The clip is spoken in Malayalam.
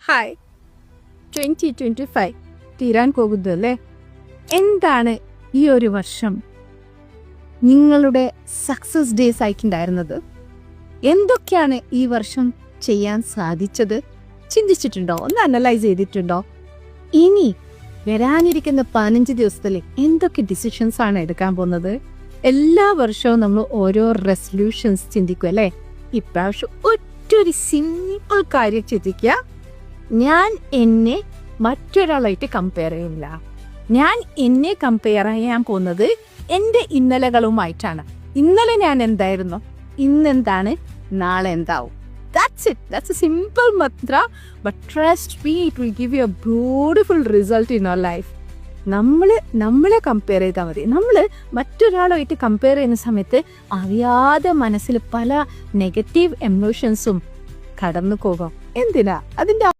ഹായ് 2025 തീരാൻ പോകുന്നതല്ലേ. എന്താണ് ഈ ഒരു വർഷം നിങ്ങളുടെ സക്സസ് ഡേയ്സ് ആയിട്ടുണ്ടായിരുന്നത്? എന്തൊക്കെയാണ് ഈ വർഷം ചെയ്യാൻ സാധിച്ചത്? ചിന്തിച്ചിട്ടുണ്ടോ? ഒന്ന് അനലൈസ് ചെയ്തിട്ടുണ്ടോ? ഇനി വരാനിരിക്കുന്ന 15 ദിവസത്തിൽ എന്തൊക്കെ ഡിസിഷൻസ് ആണ് എടുക്കാൻ പോകുന്നത്? എല്ലാ വർഷവും നമ്മൾ ഓരോ റെസൊല്യൂഷൻസ് ചിന്തിക്കും അല്ലേ? ഇപ്രാവശ്യം ഒറ്റൊരു സിമ്പിൾ കാര്യം ചിന്തിക്കുക. ഞാൻ എന്നെ മറ്റൊരാളായിട്ട് കമ്പയർ ചെയ്യില്ല. ഞാൻ എന്നെ കമ്പയർ ചെയ്യാൻ പോകുന്നത് എൻ്റെ ഇന്നലകളുമായിട്ടാണ്. ഇന്നലെ ഞാൻ എന്തായിരുന്നു, ഇന്നെന്താണ്, നാളെ എന്താവും. That's it. That's a simple mantra. But trust me, it will give you a beautiful result in your life. നമ്മളെ കമ്പയർ ചെയ്താൽ മതി. നമ്മൾ മറ്റൊരാളുമായിട്ട് കമ്പയർ ചെയ്യുന്ന സമയത്ത് അറിയാതെ മനസ്സിൽ പല നെഗറ്റീവ് എമോഷൻസും കടന്നു പോകാം. എന്തിനാ? അതിൻ്റെ